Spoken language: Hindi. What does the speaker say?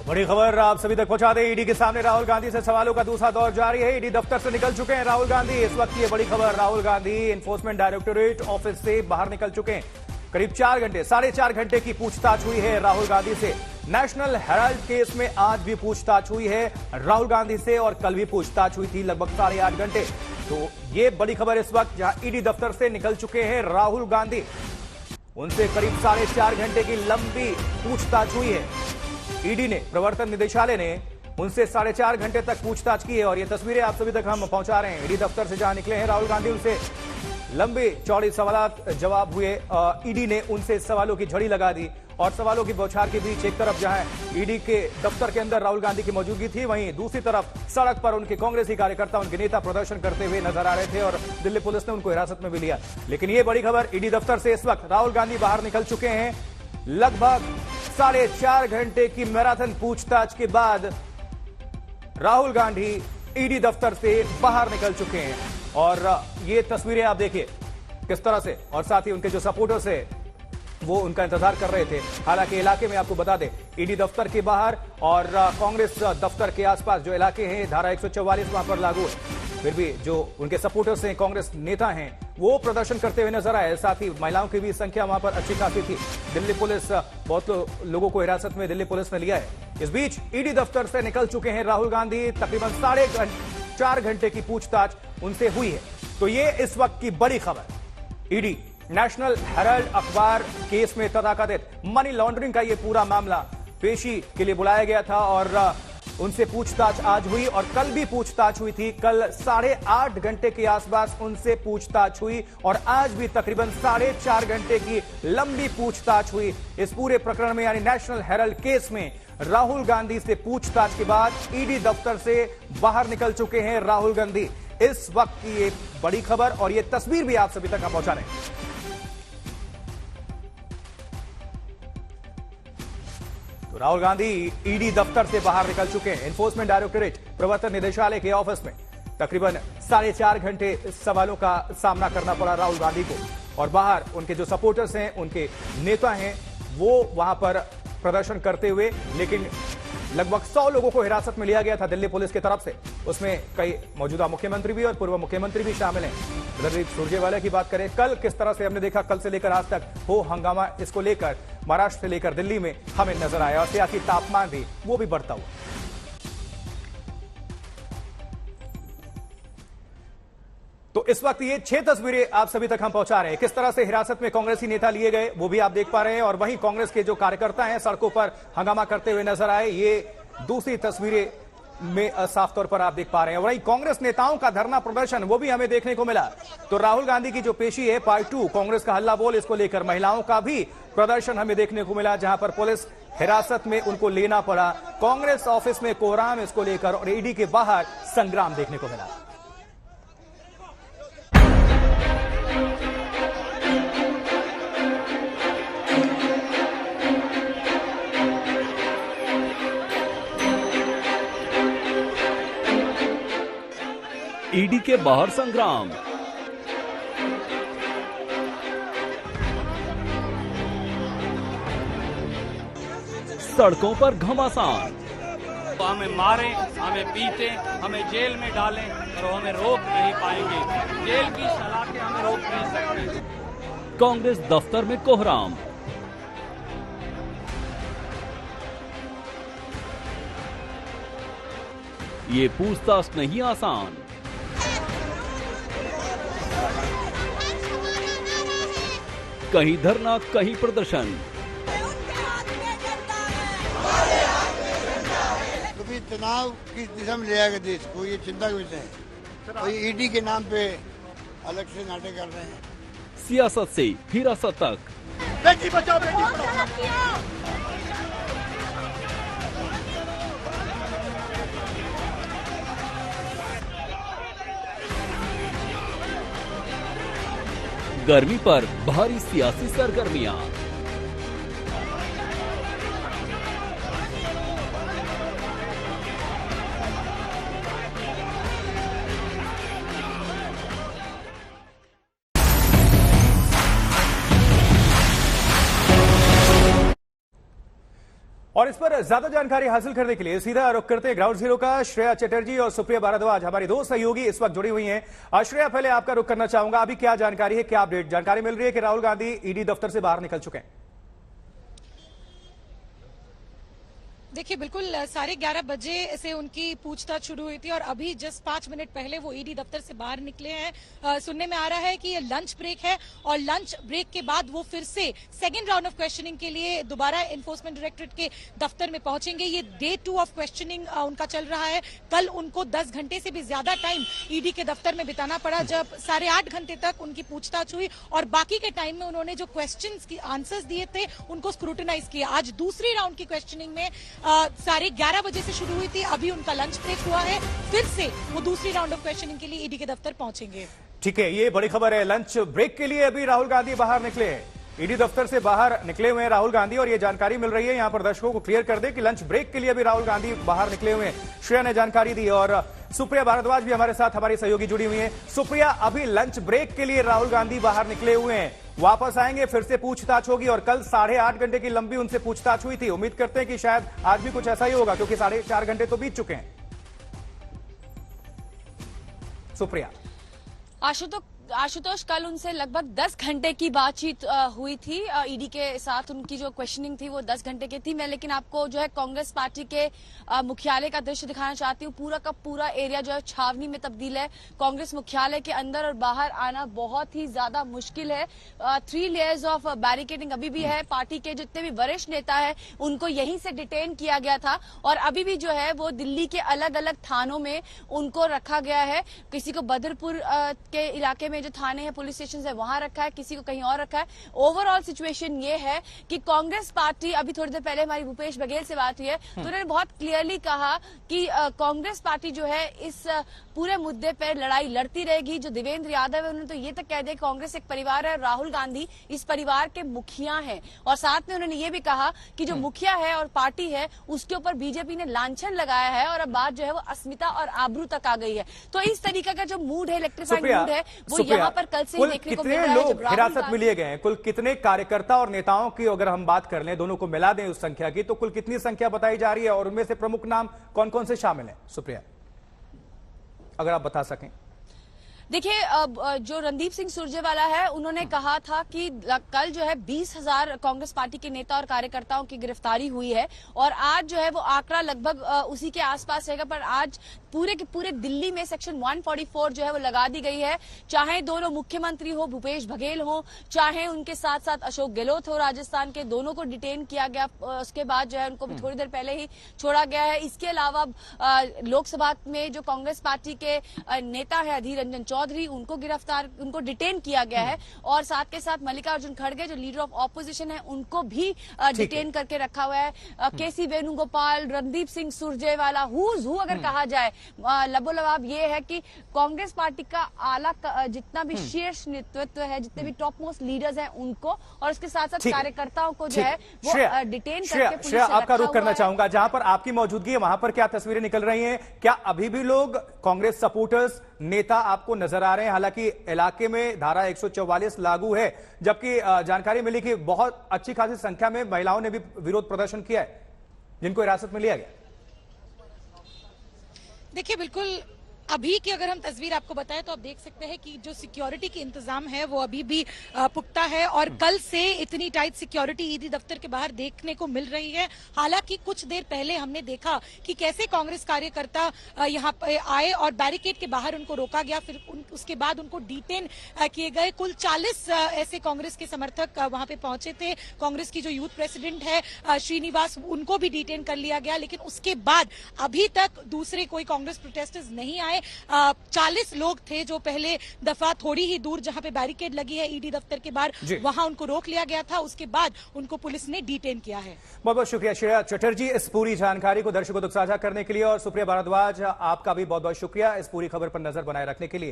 बड़ी खबर आप सभी तक पहुंचा दें। ईडी के सामने राहुल गांधी से सवालों का दूसरा दौर जारी है। ईडी दफ्तर से निकल चुके हैं राहुल गांधी। इस वक्त की बड़ी खबर, Rahul Gandhi enforcement directorate office से बाहर निकल चुके हैं। करीब 4.5 घंटे की पूछताछ हुई है राहुल गांधी से। नेशनल हेराल्ड केस में आज भी पूछताछ हुई है राहुल गांधी से और कल भी पूछताछ हुई थी लगभग 8.5 घंटे। तो ये बड़ी खबर इस वक्त, जहां ईडी दफ्तर से निकल चुके हैं राहुल गांधी। उनसे करीब 4.5 घंटे की लंबी पूछताछ हुई है। ईडी ने, प्रवर्तन निदेशालय ने उनसे 4.5 घंटे तक पूछताछ की है और ये तस्वीरें आप सभी तक हम पहुंचा रहे हैं। ईडी दफ्तर से जहां निकले हैं राहुल गांधी, उनसे लंबे चौड़े सवाल जवाब हुए। ईडी ने उनसे सवालों की झड़ी लगा दी और सवालों की बौछार के बीच एक तरफ जहां ईडी के दफ्तर के अंदर राहुल गांधी की मौजूदगी थी, वहीं दूसरी तरफ सड़क पर उनके कांग्रेसी कार्यकर्ता, उनके नेता प्रदर्शन करते हुए नजर आ रहे थे और दिल्ली पुलिस ने उनको हिरासत में भी लिया। लेकिन ये बड़ी खबर, ईडी दफ्तर से इस वक्त राहुल गांधी बाहर निकल चुके हैं। लगभग 4.5 घंटे की मैराथन पूछताछ के बाद राहुल गांधी ईडी दफ्तर से बाहर निकल चुके हैं और ये तस्वीरें आप देखिए किस तरह से, और साथ ही उनके जो सपोर्टर्स है वो उनका इंतजार कर रहे थे। हालांकि इलाके में आपको बता दें, ईडी दफ्तर के बाहर और कांग्रेस दफ्तर के आसपास जो इलाके हैं, धारा 144 वहां पर लागू है। फिर भी जो उनके सपोर्टर्स हैं, कांग्रेस नेता हैं, वो प्रदर्शन करते हुए नजर आए। साथ ही महिलाओं की भी संख्या वहां पर अच्छी खासी थी। दिल्ली पुलिस, बहुत लोगों को हिरासत में दिल्ली पुलिस ने लिया है। इस बीच ईडी दफ्तर से निकल चुके हैं राहुल गांधी। तकरीबन 4.5 घंटे की पूछताछ उनसे हुई है। तो ये इस वक्त की बड़ी खबर। ईडी नेशनल हेराल्ड अखबार केस में तथाकथित मनी लॉन्ड्रिंग का ये पूरा मामला पेशी के लिए बुलाया गया था और उनसे पूछताछ आज हुई और कल भी पूछताछ हुई थी। कल 8.5 घंटे के आसपास उनसे पूछताछ हुई और आज भी तकरीबन 4.5 घंटे की लंबी पूछताछ हुई इस पूरे प्रकरण में, यानी नेशनल हेराल्ड केस में। राहुल गांधी से पूछताछ के बाद ईडी दफ्तर से बाहर निकल चुके हैं राहुल गांधी। इस वक्त की ये बड़ी खबर और ये तस्वीर भी आप सभी तक हम पहुंचा रहे हैं। तो राहुल गांधी ईडी दफ्तर से बाहर निकल चुके हैं। एनफोर्समेंट डायरेक्टोरेट, प्रवर्तन निदेशालय के ऑफिस में तकरीबन 4.5 घंटे सवालों का सामना करना पड़ा राहुल गांधी को और बाहर उनके जो सपोर्टर्स हैं, उनके नेता हैं, वो वहां पर प्रदर्शन करते हुए, लेकिन लगभग 100 लोगों को हिरासत में लिया गया था दिल्ली पुलिस की तरफ से। उसमें कई मौजूदा मुख्यमंत्री भी और पूर्व मुख्यमंत्री भी शामिल हैं। रणदीप सुरजेवाला की बात करें, कल किस तरह से हमने देखा, कल से लेकर आज तक हो हंगामा, इसको लेकर महाराष्ट्र से लेकर दिल्ली में हमें नजर आया और सियासी तापमान भी वो भी बढ़ता हुआ। तो इस वक्त ये 6 तस्वीरें आप सभी तक हम पहुंचा रहे हैं। किस तरह से हिरासत में कांग्रेसी नेता लिए गए वो भी आप देख पा रहे हैं और वहीं कांग्रेस के जो कार्यकर्ता हैं सड़कों पर हंगामा करते हुए नजर आए, ये दूसरी तस्वीरें में साफ तौर पर आप देख पा रहे हैं। वहीं कांग्रेस नेताओं का धरना प्रदर्शन वो भी हमें देखने को मिला। तो राहुल गांधी की जो पेशी है पार्ट 2, कांग्रेस का हल्ला बोल, इसको लेकर महिलाओं का भी प्रदर्शन हमें देखने को मिला, जहां पर पुलिस हिरासत में उनको लेना पड़ा। कांग्रेस ऑफिस में कोहराम इसको लेकर और ईडी के बाहर संग्राम देखने को मिला। ईडी के बाहर संग्राम। सड़कों पर घमासान। तो हमें मारें, हमें पीटे, हमें जेल में डालें तो हमें रोक नहीं पाएंगे। जेल की सलाखें हमें रोक नहीं सकती। कांग्रेस दफ्तर में कोहराम। ये पूछताछ नहीं आसान। कहीं धरना, कहीं प्रदर्शन। कभी तनाव किस दिशा में ले जाएगा देश को, ये चिंता का विषय है। तो ईडी के नाम पे अलग से नाटक कर रहे हैं। सियासत से हिरासत तक। बेटी बचाओ, बेटी पढ़ाओ। गर्मी पर भारी सियासी सरगर्मियां। और इस पर ज्यादा जानकारी हासिल करने के लिए सीधा रुख करते हैं ग्राउंड जीरो का। श्रेया चटर्जी और सुप्रिया भारद्वाज हमारी दो सहयोगी इस वक्त जुड़ी हुई हैं। श्रेया, पहले आपका रुख करना चाहूंगा, अभी क्या जानकारी है, क्या अपडेट? जानकारी मिल रही है कि राहुल गांधी ईडी दफ्तर से बाहर निकल चुके हैं। देखिए, बिल्कुल 11:30 बजे से उनकी पूछताछ शुरू हुई थी और अभी जस्ट 5 मिनट पहले वो ईडी दफ्तर से बाहर निकले हैं। सुनने में आ रहा है कि ये लंच ब्रेक है और लंच ब्रेक के बाद वो फिर से सेकेंड राउंड ऑफ क्वेश्चनिंग के लिए दोबारा एनफोर्समेंट डायरेक्टरेट के दफ्तर में पहुंचेंगे। ये डे 2 ऑफ क्वेश्चनिंग उनका चल रहा है। कल उनको 10 घंटे से भी ज्यादा टाइम ईडी के दफ्तर में बिताना पड़ा, जब 8.5 घंटे तक उनकी पूछताछ हुई और बाकी के टाइम में उन्होंने जो क्वेश्चंस की आंसर्स दिए थे उनको स्क्रूटिनाइज किया। आज दूसरी राउंड की क्वेश्चनिंग में 11:30 बजे से शुरू हुई थी, अभी उनका लंच ब्रेक हुआ है, फिर से वो दूसरी राउंड ऑफ क्वेश्चनिंग के लिए ईडी के दफ्तर पहुंचेंगे। ठीक है, ये बड़ी खबर है। लंच ब्रेक के लिए अभी राहुल गांधी बाहर निकले हैं, ईडी दफ्तर से बाहर निकले हुए हैं राहुल गांधी, और ये जानकारी मिल रही है, यहां पर दर्शकों को क्लियर कर दे कि लंच ब्रेक के लिए भी राहुल गांधी बाहर निकले हुए हैं। श्रेया ने जानकारी दी और सुप्रिया भारद्वाज भी हमारे साथ हमारी सहयोगी जुड़ी हुई है। सुप्रिया, अभी लंच ब्रेक के लिए राहुल गांधी बाहर निकले हुए हैं, वापस आएंगे, फिर से पूछताछ होगी और कल 8.5 घंटे की लंबी उनसे पूछताछ हुई थी। उम्मीद करते हैं कि शायद आज भी कुछ ऐसा ही होगा, क्योंकि 4.5 घंटे तो बीत चुके हैं। सुप्रिया। आशुतोष, कल उनसे लगभग 10 घंटे की बातचीत हुई थी। ईडी के साथ उनकी जो क्वेश्चनिंग थी वो 10 घंटे की थी। मैं लेकिन आपको जो है कांग्रेस पार्टी के मुख्यालय का दृश्य दिखाना चाहती हूँ। पूरा का पूरा एरिया जो है छावनी में तब्दील है। कांग्रेस मुख्यालय के अंदर और बाहर आना बहुत ही ज्यादा मुश्किल है। 3 लेयर्स ऑफ बैरिकेडिंग अभी भी है। पार्टी के जितने भी वरिष्ठ नेता है उनको यहीं से डिटेन किया गया था और अभी भी जो है वो दिल्ली के अलग अलग थानों में उनको रखा गया है। किसी को बदरपुर के इलाके में जो थाने हैं, पुलिस स्टेशन है, वहां रखा है, किसी को कहीं और रखा है। ओवरऑल सिचुएशन ये है कि कांग्रेस पार्टी, अभी थोड़ी देर पहले हमारी भूपेश बघेल से बात हुई है तो उन्होंने बहुत क्लियरली कहा कि कांग्रेस पार्टी जो है इस पूरे मुद्दे पर लड़ाई लड़ती रहेगी। जो देवेंद्र यादव है उन्होंने तो ये तक कह दिया कांग्रेस एक परिवार है, राहुल गांधी इस परिवार के मुखिया हैं, और साथ में उन्होंने ये भी कहा कि जो मुखिया है और पार्टी है उसके ऊपर बीजेपी ने लांछन लगाया है और अब बात जो है वो अस्मिता और आबरू तक आ गई है। तो इस तरीके का जो मूड है, इलेक्ट्रीफाइड मूड है, वो यहाँ पर कल से ही देखने को मिल रहा है। लोग हिरासत में लिए गए हैं, कुल कितने कार्यकर्ता और नेताओं की अगर हम बात कर लें, दोनों को मिला दें उस संख्या की, तो कुल कितनी संख्या बताई जा रही है और उनमें से प्रमुख नाम कौन कौन से शामिल हैं? सुप्रिया, अगर आप बता सकें। देखिए, जो रणदीप सिंह सुरजेवाला है उन्होंने कहा था कि कल जो है 20,000 कांग्रेस पार्टी के नेता और कार्यकर्ताओं की गिरफ्तारी हुई है और आज जो है वो आंकड़ा लगभग उसी के आसपास रहेगा। पर आज पूरे के पूरे दिल्ली में सेक्शन 144 जो है वो लगा दी गई है। चाहे दोनों मुख्यमंत्री हो, भूपेश बघेल हो, चाहे उनके साथ साथ अशोक गहलोत हो राजस्थान के, दोनों को डिटेन किया गया। उसके बाद जो है उनको भी थोड़ी देर पहले ही छोड़ा गया है। इसके अलावा लोकसभा में जो कांग्रेस पार्टी के नेता है अधीर रंजन चौधरी, उनको डिटेन किया गया है और साथ के साथ मल्लिकार्जुन खड़गे जो लीडर ऑफ ऑपोजिशन है उनको भी डिटेन करके रखा हुआ है। केसी वेणुगोपाल, रणदीप सिंह सुरजेवाला, हुज हु अगर कहा जाए, लबोलबाब ये है कि कांग्रेस पार्टी का आला जितना भी शीर्ष नेतृत्व है, जितने भी टॉप मोस्ट लीडर्स हैं उनको और उसके साथ साथ कार्यकर्ताओं को जो है वो डिटेन करके पुलिस से आपका रुख करना चाहूंगा, जहां पर आपकी मौजूदगी है वहां पर क्या तस्वीरें निकल रही हैं? क्या अभी भी लोग कांग्रेस सपोर्टर्स, नेता आपको नजर आ रहे हैं? हालांकि इलाके में धारा 144 लागू है, जबकि जानकारी मिली कि बहुत अच्छी खासी संख्या में महिलाओं ने भी विरोध प्रदर्शन किया है, जिनको हिरासत में लिया गया। देखिए, बिल्कुल अभी की अगर हम तस्वीर आपको बताएं तो आप देख सकते हैं कि जो सिक्योरिटी की इंतजाम है वो अभी भी पुख्ता है और कल से इतनी टाइट सिक्योरिटी ईडी दफ्तर के बाहर देखने को मिल रही है। हालांकि कुछ देर पहले हमने देखा कि कैसे कांग्रेस कार्यकर्ता यहां पे आए और बैरिकेड के बाहर उनको रोका गया, फिर उसके बाद उनको डिटेन किए गए। कुल 40 ऐसे कांग्रेस के समर्थक वहां पे पहुंचे थे। कांग्रेस की जो यूथ प्रेसिडेंट है श्रीनिवास, उनको भी डिटेन कर लिया गया, लेकिन उसके बाद अभी तक दूसरे कोई कांग्रेस प्रोटेस्टर्स नहीं आए। 40 लोग थे जो पहले दफा थोड़ी ही दूर जहां पे बैरिकेड लगी है ईडी दफ्तर के बाहर, वहां उनको रोक लिया गया था, उसके बाद उनको पुलिस ने डिटेन किया है। बहुत बहुत शुक्रिया श्रेया चटर्जी इस पूरी जानकारी को दर्शकों तक साझा करने के लिए, और सुप्रिया भारद्वाज आपका भी बहुत बहुत शुक्रिया इस पूरी खबर पर नजर बनाए रखने के लिए।